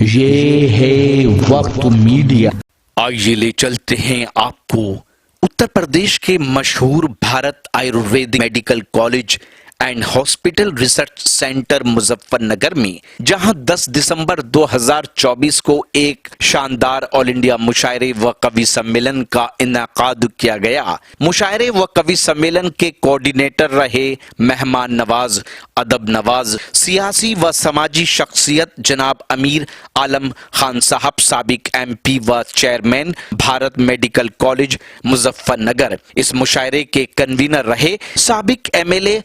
ये है वक्त मीडिया। आइए ले चलते हैं आपको उत्तर प्रदेश के मशहूर Bharat Ayurvedic medical college and hospital research centre Muzaffarnagar में, जहां 10 दिसंबर 2024 को एक शानदार ऑल इंडिया मुशायरे व कवि सम्मेलन का इनेकाद किया गया। मुशायरे व कवि सम्मेलन के कोऑर्डिनेटर रहे मेहमान नवाज, अदब नवाज, सियासी व समाजी शख्सियत जनाब अमीर आलम खान साहब, साबिक MP व chairman Bharat medical college Muzaffarnagar. इस मुशायरे के कन्वीनर रहे साबिक MLA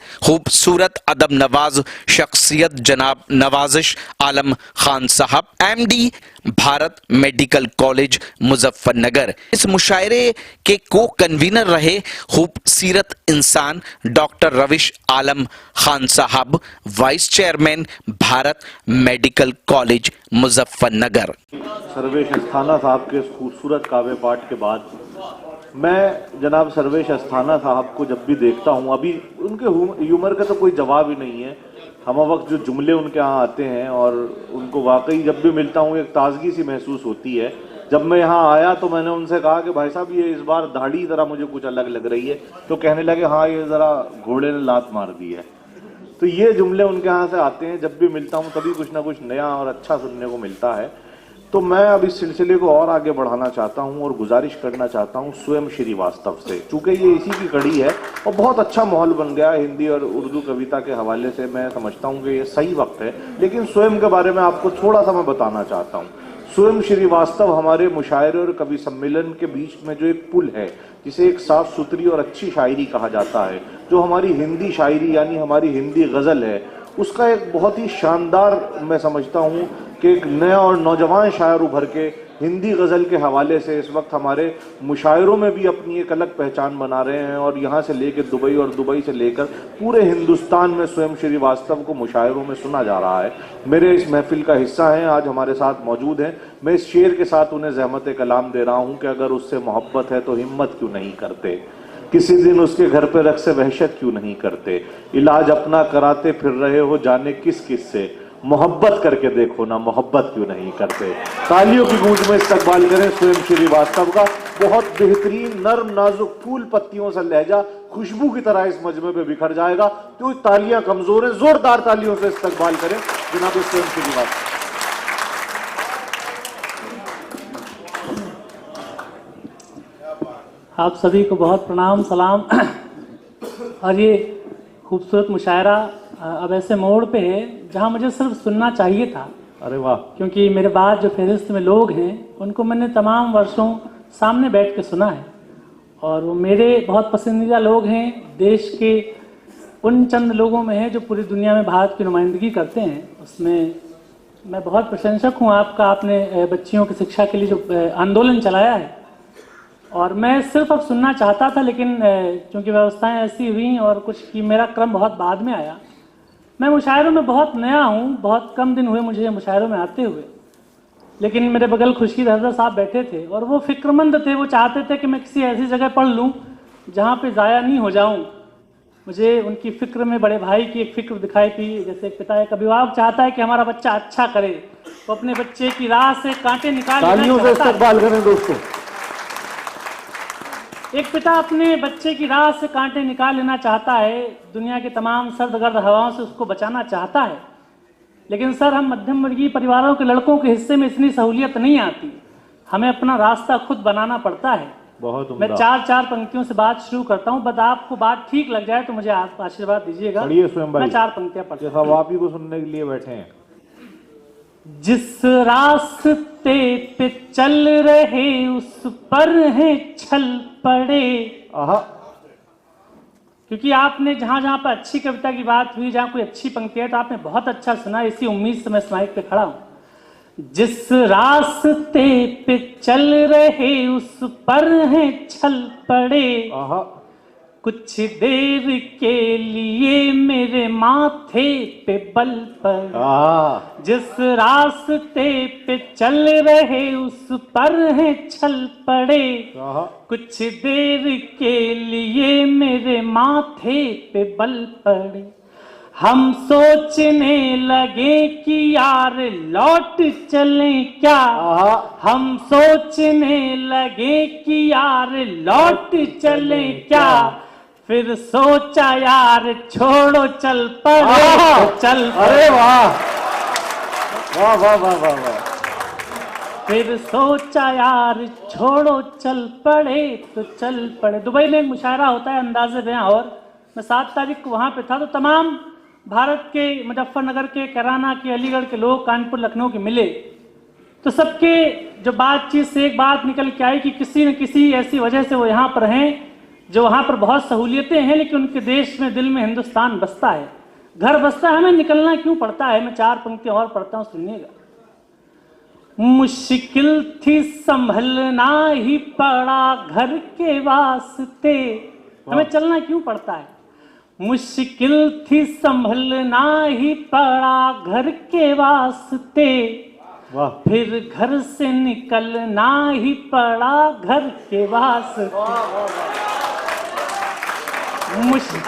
खूबसूरत अदब नवाज शख्सियत जनाब नवाजिश आलम खान साहब, MD Bharat medical college Muzaffarnagar. इस मुशायरे के को कन्वीनर रहे खूबसूरत इंसान डॉक्टर रविश आलम खान साहब, vice chairman Bharat medical college Muzaffarnagar. Sarvesh Asthana साहब के खूबसूरत काव्य पाठ के बाद मैं जनाब सर्वेश अस्थाना साहब को जब भी देखता हूं, अभी उनके ह्यूमर का तो कोई जवाब ही नहीं है। हम वक्त जो जुमले उनके यहाँ आते हैं और उनको वाकई जब भी मिलता हूं एक ताजगी सी महसूस होती है। जब मैं यहाँ आया तो मैंने उनसे कहा कि भाई साहब ये इस बार दाढ़ी ज़रा मुझे कुछ अलग लग रही है, तो कहने लगे हाँ ये ज़रा घोड़े ने लात मार दी है। तो ये जुमले उनके यहाँ से आते हैं, जब भी मिलता हूँ तभी कुछ ना कुछ नया और अच्छा सुनने को मिलता है। तो मैं अब इस सिलसिले को और आगे बढ़ाना चाहता हूं और गुजारिश करना चाहता हूं स्वयं श्रीवास्तव से, चूंकि ये इसी की कड़ी है और बहुत अच्छा माहौल बन गया हिंदी और उर्दू कविता के हवाले से। मैं समझता हूं कि ये सही वक्त है, लेकिन स्वयं के बारे में आपको थोड़ा सा मैं बताना चाहता हूं। स्वयं श्रीवास्तव हमारे मुशायरे और कवि सम्मेलन के बीच में जो एक पुल है, जिसे एक साफ सुथरी और अच्छी शायरी कहा जाता है, जो हमारी हिंदी शायरी यानी हमारी हिंदी गज़ल है, उसका एक बहुत ही शानदार मैं समझता हूँ कि एक नया और नौजवान शायर उभर के हिंदी गज़ल के हवाले से इस वक्त हमारे मुशायरों में भी अपनी एक अलग पहचान बना रहे हैं। और यहाँ से लेकर दुबई और दुबई से लेकर पूरे हिंदुस्तान में स्वयं श्रीवास्तव को मुशायरों में सुना जा रहा है। मेरे इस महफिल का हिस्सा हैं, आज हमारे साथ मौजूद हैं। मैं इस शेर के साथ उन्हें ज़हमत कलाम दे रहा हूँ कि अगर उससे मोहब्बत है तो हिम्मत क्यों नहीं करते, किसी दिन उसके घर पे रक़्स वहशत क्यों नहीं करते, इलाज अपना कराते फिर रहे हो जाने किस किस से, मोहब्बत करके देखो ना मोहब्बत क्यों नहीं करते। तालियों की गूंज में इस्तकबाल करें स्वयं श्रीवास्तव का। बहुत बेहतरीन नर्म नाजुक फूल पत्तियों से लहजा खुशबू की तरह इस मजमे पे बिखर जाएगा। तो तालियां कमजोर हैं, जोरदार तालियों से इस्तकबाल करें जनाब स्वयं श्रीवास्तव। आप सभी को बहुत प्रणाम सलाम। और ये खूबसूरत मुशायरा अब ऐसे मोड़ पे है जहाँ मुझे सिर्फ सुनना चाहिए था। अरे वाह! क्योंकि मेरे बाद जो फहरिस्त में लोग हैं उनको मैंने तमाम वर्षों सामने बैठ के सुना है और वो मेरे बहुत पसंदीदा लोग हैं। देश के उन चंद लोगों में है जो पूरी दुनिया में भारत की नुमाइंदगी करते हैं। उसमें मैं बहुत प्रशंसक हूँ आपका। आपने बच्चियों की शिक्षा के लिए जो आंदोलन चलाया है, और मैं सिर्फ अब सुनना चाहता था, लेकिन चूंकि व्यवस्थाएं ऐसी हुई और कुछ की मेरा क्रम बहुत बाद में आया। मैं मुशायरों में बहुत नया हूँ, बहुत कम दिन हुए मुझे मुशायरों में आते हुए, लेकिन मेरे बगल खुर्शीद हजरत साहब बैठे थे और वो फिक्रमंद थे। वो चाहते थे कि मैं किसी ऐसी जगह पढ़ लूँ जहाँ पे ज़ाया नहीं हो जाऊँ। मुझे उनकी फ़िक्र में बड़े भाई की एक फ़िक्र दिखाई थी। जैसे एक पिता एक अभिभावक चाहता है कि हमारा बच्चा अच्छा करे, तो अपने बच्चे की राह से कांटे निकाल तालियों से इस्तकबाल करें दोस्तों। एक पिता अपने बच्चे की राह से कांटे निकाल लेना चाहता है, दुनिया के तमाम सर्द गर्द हवाओं से उसको बचाना चाहता है। लेकिन सर, हम मध्यम वर्गीय परिवारों के लड़कों के हिस्से में इतनी सहूलियत नहीं आती। हमें अपना रास्ता खुद बनाना पड़ता है। बहुत मैं चार पंक्तियों से बात शुरू करता हूँ। बस आपको बात ठीक लग जाए तो मुझे आप आशीर्वाद दीजिएगा। मैं 4 पंक्तियां पढ़ता हूं। आप ही को सुनने के लिए बैठे हैं। जिस रास्ते पे चल रहे उस पर है छल पड़े। क्योंकि आपने जहां जहां पर अच्छी कविता की बात हुई, जहां कोई अच्छी पंक्ति है, तो आपने बहुत अच्छा सुना। इसी उम्मीद से मैं इस माइक पे खड़ा हूं। जिस रास्ते पे चल रहे उस पर है छल पड़े, कुछ देर के लिए मेरे माथे पे बल पड़े। जिस रास्ते पे चल रहे उस पर है छल पड़े, कुछ देर के लिए मेरे माथे पे बल पड़े। हम सोचने लगे कि यार लौट चलें क्या, हम सोचने लगे कि यार लौट चलें क्या, फिर सोचा यार छोड़ो चल पड़े तो चल पड़े। अरे वाह वाह वाह वाह वाह वाह। फिर सोचा यार छोड़ो चल पड़े तो चल पड़े। दुबई में एक मुशायरा होता है अंदाज़े बयां, और मैं 7 तारीख को वहाँ पे था, तो तमाम भारत के मुजफ्फरनगर के, कैराना के, अलीगढ़ के लोग कानपुर लखनऊ के मिले, तो सबके जो बातचीत से एक बात निकल के आई कि किसी न किसी ऐसी वजह से वो यहाँ पर हैं, जो वहाँ पर बहुत सहूलियतें हैं लेकिन उनके देश में, दिल में हिंदुस्तान बसता है, घर बसता है, हमें निकलना क्यों पड़ता है। मैं 4 पंक्तियां और पढ़ता हूँ, सुनिएगा। मुश्किल थी संभलना ही पड़ा घर के वास्ते, हमें चलना क्यों पड़ता है। मुश्किल थी संभलना ही पड़ा घर के वास्ते, फिर घर से निकलना ही पड़ा घर के वास्ते।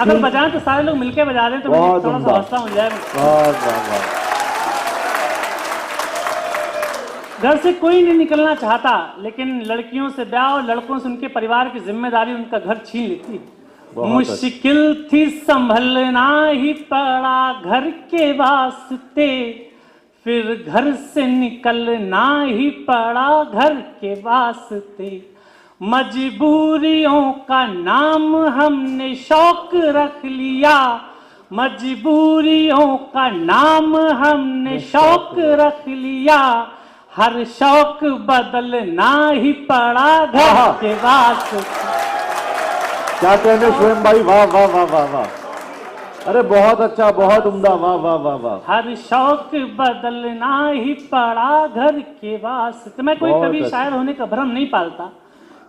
अगर बजाएं तो सारे लोग मिलके बजा दें तो मुझे थोड़ा सा हौसला मिल जाए। घर से कोई नहीं निकलना चाहता, लेकिन लड़कियों से ब्याह और लड़कों से उनके परिवार की जिम्मेदारी उनका घर छीन लेती है। मुश्किल थी संभलना ही पड़ा घर के वास्ते, फिर घर से निकलना ही पड़ा घर के वास्ते। मजबूरियों का नाम हमने शौक रख लिया, मजबूरियों का नाम हमने शौक रख लिया, हर शौक बदलना ही पड़ा घर के वास्ते। क्या कहने स्वयं भाई, वाह वाह वाह वाह वाह। अरे बहुत अच्छा, बहुत उम्दा, वाह वाह वाह वाह। हर शौक बदलना ही पड़ा घर के वास्ते। मैं कोई कभी शायर होने का भ्रम नहीं पालता।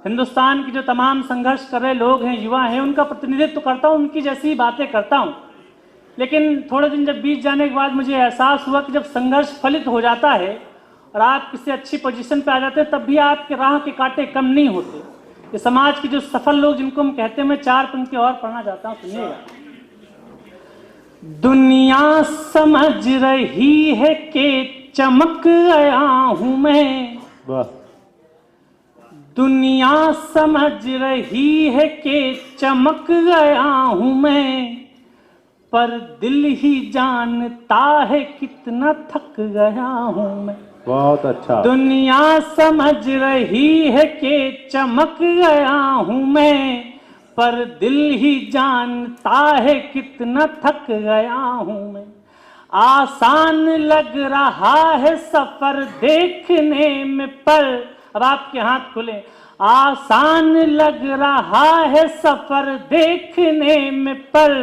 हिंदुस्तान की जो तमाम संघर्ष कर रहे लोग हैं, युवा हैं, उनका प्रतिनिधित्व करता हूँ, उनकी जैसी बातें करता हूँ। लेकिन थोड़े दिन जब बीत जाने के बाद मुझे एहसास हुआ कि जब संघर्ष फलित हो जाता है और आप किसी अच्छी पोजीशन पे आ जाते हैं, तब भी आपके राह के कांटे कम नहीं होते। ये समाज के जो सफल लोग जिनको हम कहते हैं, मैं 4 पंक्ति और पढ़ना चाहता हूँ, सुनिएगा। दुनिया समझ रही है कि चमक गया हूं मैं, दुनिया समझ रही है कि चमक गया हूं मैं, पर दिल ही जानता है कितना थक गया हूं मैं। बहुत अच्छा। दुनिया समझ रही है कि चमक गया हूं मैं, पर दिल ही जानता है कितना थक गया हूं मैं। आसान लग रहा है सफर देखने में, पर अब आपके हाथ खुले। आसान लग रहा है सफर देखने में, पर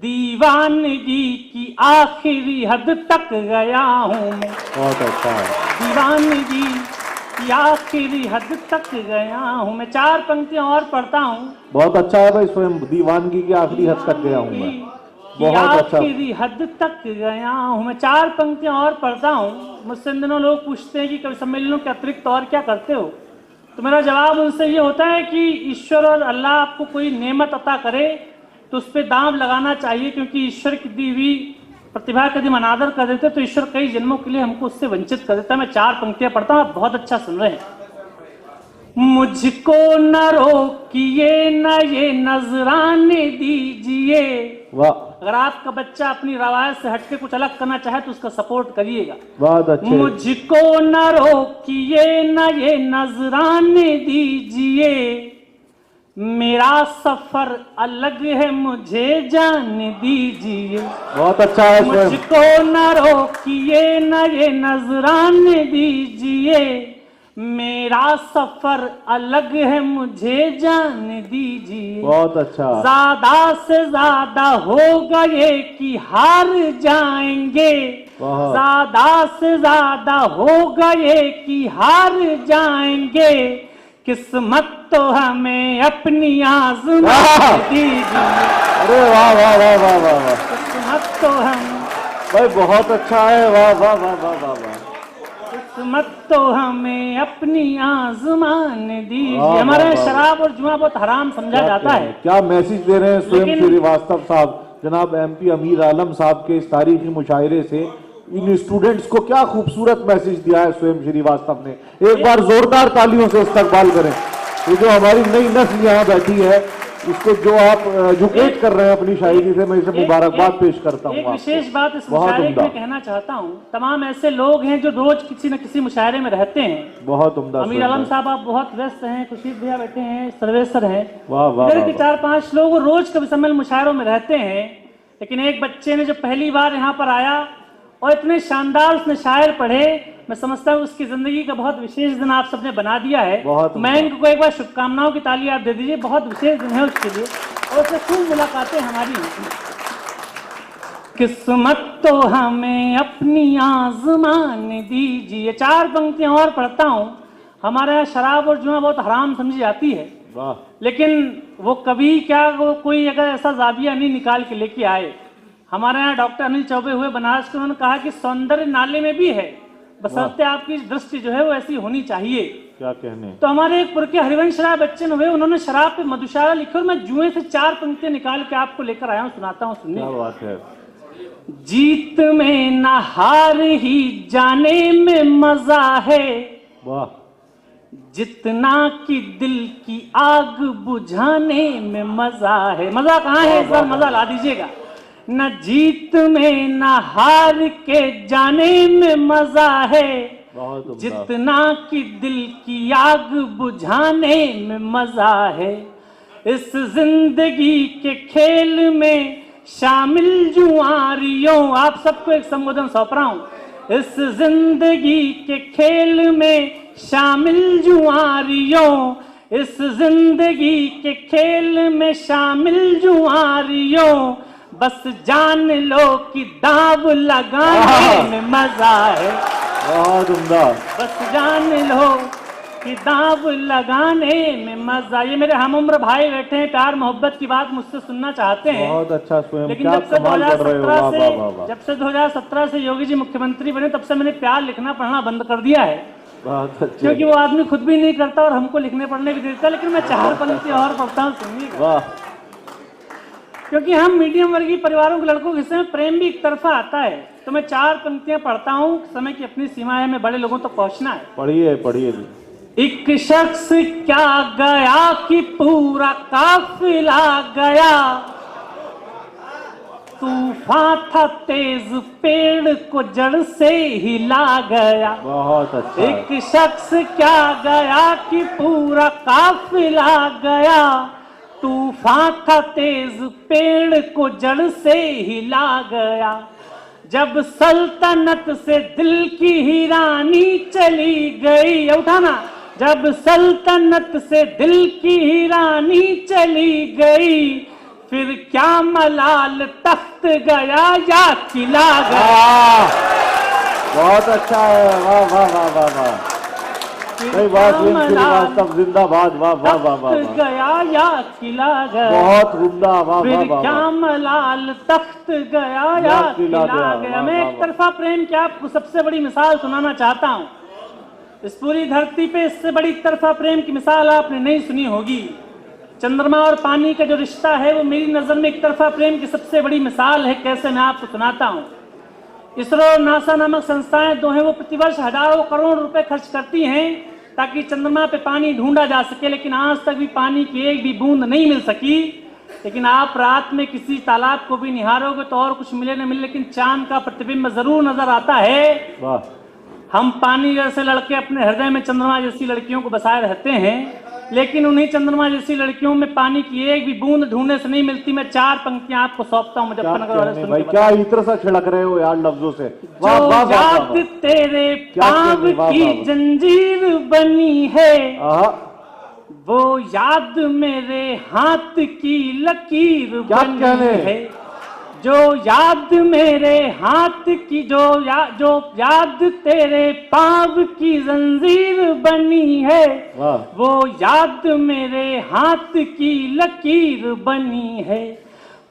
दीवानगी की आखिरी हद तक गया हूं मैं। बहुत अच्छा। दीवानगी की आखिरी हद तक गया हूं मैं। 4 पंक्तियां और पढ़ता हूं। बहुत अच्छा है भाई, स्वयं दीवानगी की आखिरी हद तक गया हूं मैं। बहुत अच्छा। आखिरी हद तक गया हूं मैं। 4 पंक्तियां और पढ़ता हूं। मुझसे इन दिनों लोग पूछते हैं कि कवि सम्मेलनों के अतिरिक्त और क्या करते हो, तो मेरा जवाब उनसे ये होता है कि ईश्वर और अल्लाह आपको कोई नेमत अता करे तो उस पर दांव लगाना चाहिए, क्योंकि ईश्वर की दी हुई प्रतिभा का यदि हम अनादर कर देते तो ईश्वर कई जन्मों के लिए हमको उससे वंचित कर देता है। मैं 4 पंक्तियां पढ़ता हूं, आप बहुत अच्छा सुन रहे हैं। मुझको न रोकिए न ये नजराने दीजिए। वाह। अगर आपका बच्चा अपनी रवायत से हटके कुछ अलग करना चाहे तो उसका सपोर्ट करिएगा। बहुत अच्छे। मुझको न रोकिए न ये नजराने दीजिए, मेरा सफर अलग है मुझे जाने दीजिए। बहुत अच्छा है। मुझको न रोकिए न ये नजराने दीजिए, मेरा सफर अलग है मुझे जाने दीजिए। बहुत अच्छा। ज्यादा से ज्यादा हो गए कि हार जाएंगे, ज्यादा से ज्यादा हो गए कि हार जाएंगे, किस्मत तो हमें अपनी आज़मा दीजिए। अरे वाह वाह वाह वाह वाह वाह। किस्मत तो हम भाई बहुत अच्छा है, वाह वाह वाह वाह वाह वाह। किस्मत तो हमें अपनी आज़मान दीजिए। हमारे शराब और जुआ बहुत हराम समझा जाता है। क्या मैसेज दे रहे हैं स्वयं श्रीवास्तव साहब जनाब MP अमीर आलम साहब के इस तारीखी मुशायरे से इन स्टूडेंट्स को क्या खूबसूरत मैसेज दिया है स्वयं श्रीवास्तव ने। एक बार जोरदार तालियों से इस्तकबाल करें। ये जो हमारी नई नस्ल यहाँ बैठी है, इसको जो आप एजुकेट कर रहे हैं अपनी शायरी से, मैं इसे मुबारकबाद पेश करता हूँ। एक विशेष बात इस मुशायरे में कहना चाहता हूँ, तमाम ऐसे लोग हैं जो रोज किसी न किसी मुशायरे में रहते हैं। बहुत उम्दा। अमीर आलम साहब आप बहुत व्यस्त हैं, खुर्शीद भैया बैठे हैं, सर्वेसर हैं, वाह वाह। 4-5 लोग रोज कभी सम्मेलन मुशायरों में रहते हैं। लेकिन एक बच्चे ने जो पहली बार यहाँ पर आया और इतने शानदार उसने शायर पढ़े, मैं समझता हूँ उसकी जिंदगी का बहुत विशेष दिन आप सबने बना दिया है। मैं इनको एक बार शुभकामनाओं की ताली आप दे दीजिए, बहुत विशेष दिन है उसके लिए और उससे खूब मुलाकातें हमारी होती। किस्मत तो हमें अपनी आजमाने दीजिए। 4 पंक्तियां और पढ़ता हूँ। हमारे यहाँ शराब और जुआ बहुत हराम समझी जाती है, लेकिन वो कभी क्या वो कोई अगर ऐसा जाविया नहीं निकाल के लेके आए। हमारे यहाँ डॉक्टर अनिल चौबे हुए बनारस के, उन्होंने कहा कि सौंदर्य नाले में भी है, बशर्ते आपकी दृष्टि जो है वो ऐसी होनी चाहिए। क्या कहने। तो हमारे एक पुरखे हरिवंश राय बच्चन हुए, उन्होंने शराब पे मधुशाला लिखी और मैं जुए से 4 पंक्तियां निकाल के आपको लेकर आया हूँ, सुनाता हूँ, सुनिए। क्या बात है। जीत में न हार ही जाने में मजा है, वाह। जितना कि दिल की आग बुझाने में मजा है। मजा कहाँ है, इस बार मजा ला दीजिएगा। न जीत में न हार के जाने में मजा है, जितना कि दिल की आग बुझाने में मजा है। इस जिंदगी के खेल में शामिल जुआरियों, आप सबको एक संबोधन सौंप रहा हूं। इस जिंदगी के खेल में शामिल जुआरियों, इस जिंदगी के खेल में शामिल जुआरियों, बस जान लो कि दाव लगाने में मजा है। बहुत उम्दा। बस जान लो कि दाव लगाने में मजा। ये मेरे हम उम्र भाई बैठे हैं, प्यार मोहब्बत की बात मुझसे सुनना चाहते हैं। बहुत अच्छा स्वयं। लेकिन जब से 2017 से योगी जी मुख्यमंत्री बने, तब से मैंने प्यार लिखना पढ़ना बंद कर दिया है। क्योंकि वो आदमी खुद भी नहीं करता और हमको लिखने पढ़ने भी देता। लेकिन मैं 4 पंक्ति और पढ़ता हूँ, सुनिएगा। क्योंकि हम मीडियम वर्गीय परिवारों के लड़कों के हिस्से में प्रेम भी एक तरफा आता है। तो मैं 4 पंक्तियां पढ़ता हूँ, समय की अपनी सीमा है, मैं बड़े लोगों तक पहुंचना है। पढ़िए पढ़िए। एक शख्स क्या गया कि पूरा काफिला गया, तूफान था तेज पेड़ को जड़ से हिला गया। बहुत अच्छा। एक शख्स क्या गया कि पूरा काफिला गया, तूफान था तेज पेड़ को जड़ से हिला गया। जब सल्तनत से दिल की ही रानी चली गई, उठाना। जब सल्तनत से दिल की ही रानी चली गई, फिर क्या मलाल तख्त गया या किला गया। बहुत अच्छा है, वाह वाह वाह वाह वाह। जिंदाबाद, वाह वाह वाह वाह। गया या किला गया, बहुत उम्दा, वाह वाह वाह। क्या मलाल तख्त गया या किला गया। मैं एक तरफा प्रेम की आपको सबसे बड़ी मिसाल सुनाना चाहता हूँ। इस पूरी धरती पे इससे बड़ी एक तरफा प्रेम की मिसाल आपने नहीं सुनी होगी। चंद्रमा और पानी का जो रिश्ता है वो मेरी नजर में एक तरफा प्रेम की सबसे बड़ी मिसाल है। कैसे, मैं आपको सुनाता हूँ। इसरो और नासा नामक संस्थाएं दो हैं, वो प्रतिवर्ष हजारों करोड़ रुपए खर्च करती हैं ताकि चंद्रमा पे पानी ढूंढा जा सके, लेकिन आज तक भी पानी की एक भी बूंद नहीं मिल सकी। लेकिन आप रात में किसी तालाब को भी निहारोगे तो और कुछ मिले न मिले, लेकिन चांद का प्रतिबिंब जरूर नजर आता है। वाह। हम पानी जैसे लड़के अपने हृदय में चंद्रमा जैसी लड़कियों को बसाए रहते हैं, लेकिन उन्हीं चंद्रमा जैसी लड़कियों में पानी की एक भी बूंद ढूंढने से नहीं मिलती। मैं 4 पंक्तियां आपको सौंपता हूँ मुजफ्फरनगर वाले। भाई क्या इत्र सा छिड़क रहे हो यार लफ्जों से। जो याद तेरे पांव की जंजीर बनी है, वो याद मेरे हाथ की लकीर बनी है। जो याद मेरे हाथ की, जो याद तेरे पांव की जंजीर बनी है, वो याद मेरे हाथ की लकीर बनी है।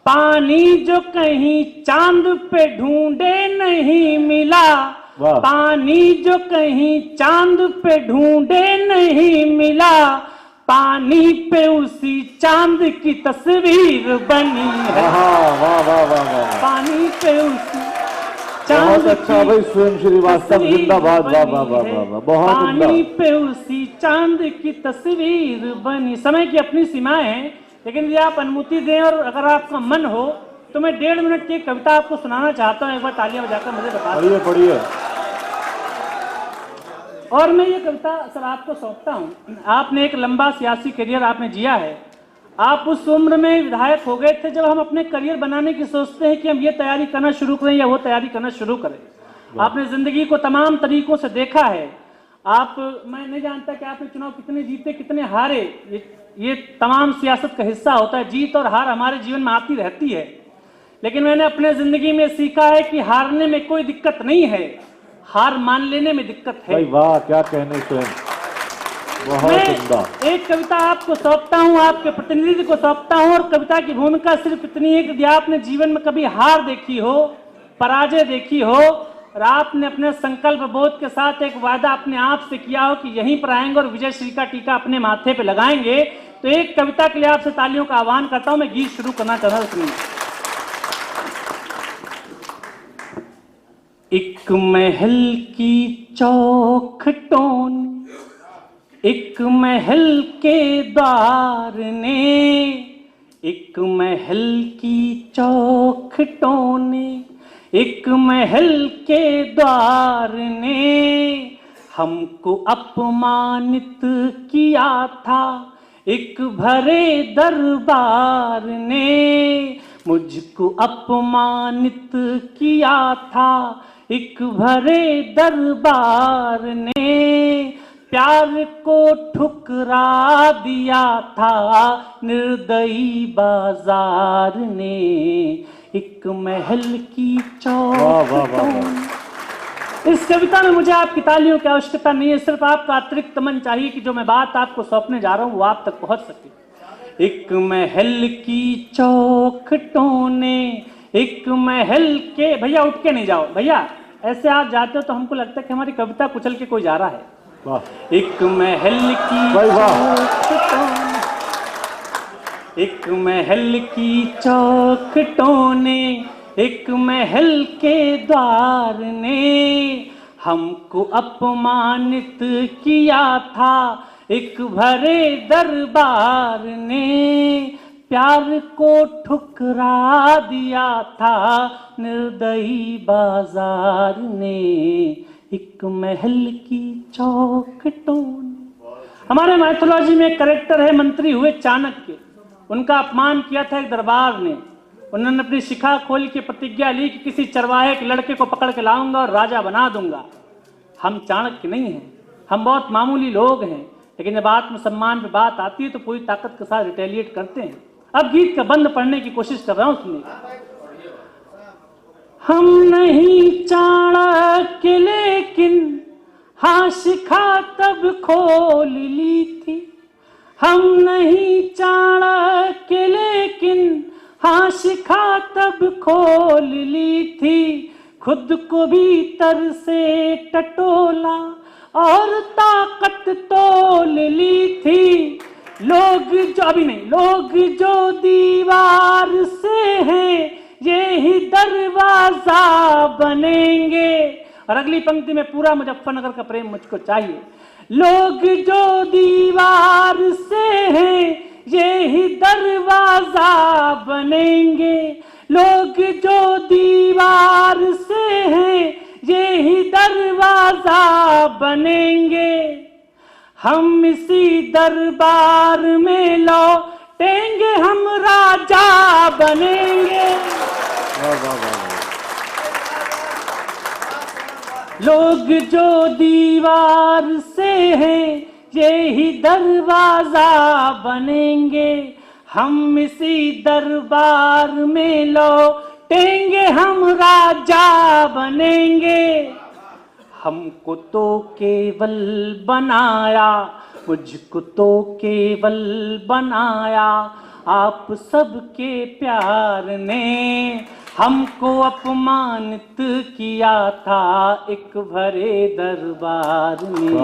पानी जो कहीं चांद पे ढूंढे नहीं मिला, पानी जो कहीं चांद पे ढूंढे नहीं मिला, पानी पे उसी चांद की तस्वीर बनी है। वाह वाह वाह वाह वाह, पानी पे उसी बहुत अच्छा भाई, स्वयं श्रीवास्तव जिंदाबाद। वाह वाह वाह वाह वाह, बहुत पानी उम्दा। पे उसी चांद की तस्वीर बनी। समय की अपनी सीमाएं हैं, लेकिन यदि आप अनुमति दें और अगर आपका मन हो तो मैं 1.5 मिनट की कविता आपको सुनाना चाहता हूं। एक बार तालियां बजाकर मुझे बता दें। पढ़िए पढ़िए। और मैं ये कविता सर आपको सौंपता हूं। आपने एक लंबा सियासी करियर आपने जिया है। आप उस उम्र में विधायक हो गए थे जब हम अपने करियर बनाने की सोचते हैं कि हम ये तैयारी करना शुरू करें या वो तैयारी करना शुरू करें। आपने जिंदगी को तमाम तरीकों से देखा है। मैं नहीं जानता कि आपने चुनाव कितने जीते कितने हारे, ये तमाम सियासत का हिस्सा होता है। जीत और हार हमारे जीवन में आती रहती है, लेकिन मैंने अपने जिंदगी में सीखा है कि हारने में कोई दिक्कत नहीं है, हार मान लेने में दिक्कत है। भाई वाह, क्या कहने स्वयं, बहुत उम्दा। एक कविता आपको सौंपता हूं, आपके प्रतिनिधि को सौंपता हूं, और कविता की भूमिका सिर्फ इतनी है कि यदि आपने जीवन में कभी हार देखी हो, पराजय देखी हो, और आपने अपने संकल्प बोध के साथ एक वादा अपने आप से किया हो कि यहीं पर आएंगे और विजय श्री का टीका अपने माथे पे लगाएंगे, तो एक कविता के लिए आपसे तालियों का आह्वान करता हूं। मैं गीत शुरू करना चाहता हूं। एक महल की चौखटों ने, एक महल के द्वार ने, एक महल की चौखटों ने, एक महल के द्वार ने हमको अपमानित किया था, एक भरे दरबार ने मुझको अपमानित किया था, एक भरे दरबार ने प्यार को ठुकरा दिया था निर्दयी बाजार ने। एक महल की चौखटों। इस कविता में मुझे आपकी तालियों की आवश्यकता नहीं है, सिर्फ आपका अतिरिक्त मन चाहिए कि जो मैं बात आपको सौंपने जा रहा हूं वो आप तक पहुंच सके। एक महल की चौखटों ने, एक महल के, भैया उठ के नहीं जाओ भैया, ऐसे आप जाते हो तो हमको लगता है कि हमारी कविता कुचल के कोई जा रहा है। एक महल की चौखटों, एक महल की चौखटों ने, एक महल के द्वार ने हमको अपमानित किया था, एक भरे दरबार ने प्यार को ठुकरा दिया था निर्दयी बाजार ने। एक महल की चौखटों ने। हमारे माइथोलॉजी में एक कैरेक्टर है, मंत्री हुए चाणक्य। उनका अपमान किया था एक दरबार ने। उन्होंने अपनी शिखा खोल के प्रतिज्ञा ली कि किसी चरवाहे के लड़के को पकड़ के लाऊंगा और राजा बना दूंगा। हम चाणक्य नहीं हैं, हम बहुत मामूली लोग हैं, लेकिन जब आत्मसम्मान पे बात आती है तो पूरी ताकत के साथ रिटेलिएट करते हैं। अब गीत का बंद पढ़ने की कोशिश कर रहा हूं, सुनिए। हम नहीं चाणक्य लेकिन हाँ शिखा तब खोल ली थी। हम नहीं चाणक्य लेकिन हाँ शिखा तब खोल ली थी। खुद को भीतर से टटोला और ताकत तोल ली थी। लोग जो अभी नहीं, लोग जो दीवार से हैं ये ही दरवाजा बनेंगे। और अगली पंक्ति में पूरा मुजफ्फरनगर का प्रेम मुझको चाहिए। लोग जो दीवार से हैं ये ही दरवाजा बनेंगे। लोग जो दीवार से हैं ये ही दरवाजा बनेंगे। हम इसी दरबार में लौटेंगे, हम राजा बनेंगे। लोग जो दीवार से हैं ये ही दरवाजा बनेंगे। हम इसी दरबार में लौटेंगे, हम राजा बनेंगे। हमको तो केवल बनाया, मुझको तो केवल बनाया आप सबके प्यार ने। हमको अपमानित किया था एक भरे दरबार में,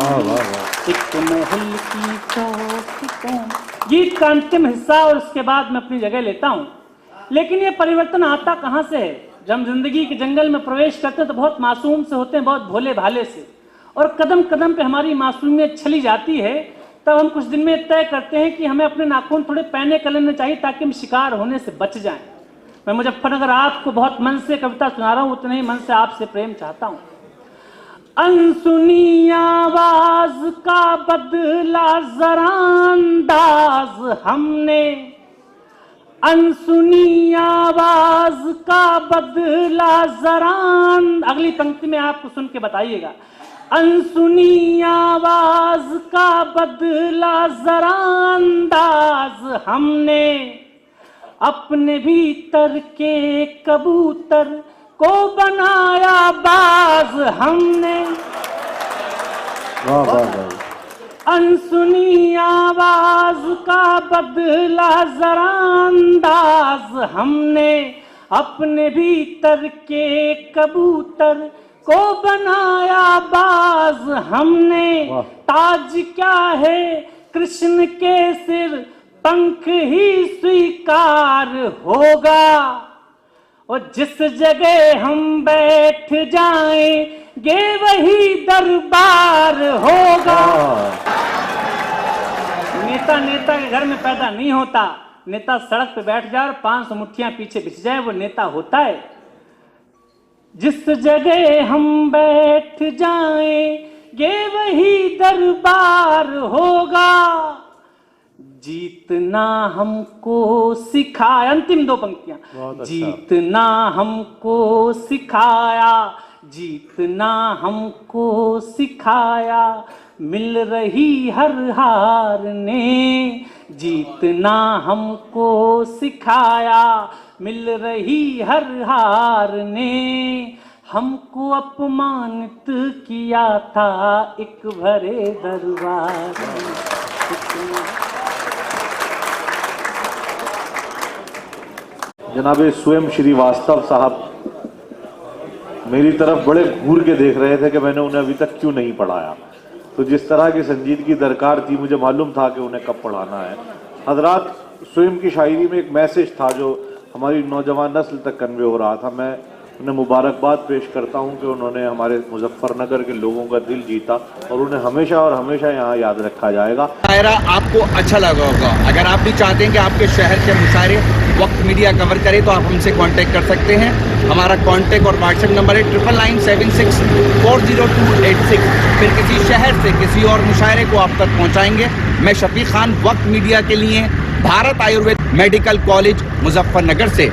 एक महल की चौकी पर। गीत का अंतिम हिस्सा और उसके बाद मैं अपनी जगह लेता हूँ। लेकिन ये परिवर्तन आता कहाँ से है? जब हम जिंदगी के जंगल में प्रवेश करते हैं तो बहुत मासूम से होते हैं, बहुत भोले भाले से, और कदम कदम पे हमारी मासूमियत छली जाती है। तब हम कुछ दिन में तय करते हैं कि हमें अपने नाखून थोड़े पैने कर लेने चाहिए ताकि हम शिकार होने से बच जाएं। मैं मुजफ्फरनगर आपको बहुत मन से कविता सुना रहा हूं, उतने ही मन से आपसे प्रेम चाहता हूं। अनसुनी आवाज का बदला जरा अंदाज हमने, अनसुनी आवाज का बदला जरा। अगली पंक्ति में आपको सुन के बताइएगा। अनसुनी आवाज का बदला जरा अंदाज हमने, अपने भीतर के कबूतर को बनाया बाज हमने। अनसुनी आवाज का बदला जरा अंदाज हमने, अपने भीतर के कबूतर को बनाया बाज हमने। ताज क्या है कृष्ण के सिर, पंख ही स्वीकार होगा। और जिस जगह हम बैठ जाएंगे वही दरबार होगा। नेता नेता के घर में पैदा नहीं होता। नेता सड़क पे बैठ जाए और 500 मुट्ठियां पीछे भिज जाए, वो नेता होता है। जिस जगह हम बैठ जाएंगे वही दरबार होगा। जीतना हमको सिखाया, अंतिम 2 पंक्तियां। जीतना हमको सिखाया, जीतना हमको सिखाया, मिल रही हर हार ने। जीतना हमको सिखाया, मिल रही हर हार ने। हमको अपमानित किया था एक भरे दरबार में। जनाबे स्वयं श्रीवास्तव साहब मेरी तरफ बड़े घूर के देख रहे थे कि मैंने उन्हें अभी तक क्यों नहीं पढ़ाया। तो जिस तरह की संजीदगी दरकार थी, मुझे मालूम था कि उन्हें कब पढ़ाना है। हजरात, स्वयं की शायरी में एक मैसेज था जो हमारी नौजवान नस्ल तक कन्वे हो रहा था। मैं उन्हें मुबारकबाद पेश करता हूं कि उन्होंने हमारे मुजफ्फरनगर के लोगों का दिल जीता और उन्हें हमेशा और हमेशा यहाँ याद रखा जाएगा। शायरा आपको अच्छा लगा होगा। अगर आप भी चाहते हैं कि आपके शहर के मुशायरे वक्त मीडिया कवर करे तो आप हमसे कांटेक्ट कर सकते हैं। हमारा कांटेक्ट और व्हाट्सएप नंबर है 9997640286। फिर किसी शहर से किसी और मुशायरे को आप तक पहुँचाएंगे। मैं शफीक खान, वक्त मीडिया के लिए, भारत आयुर्वेद मेडिकल कॉलेज मुजफ्फरनगर से।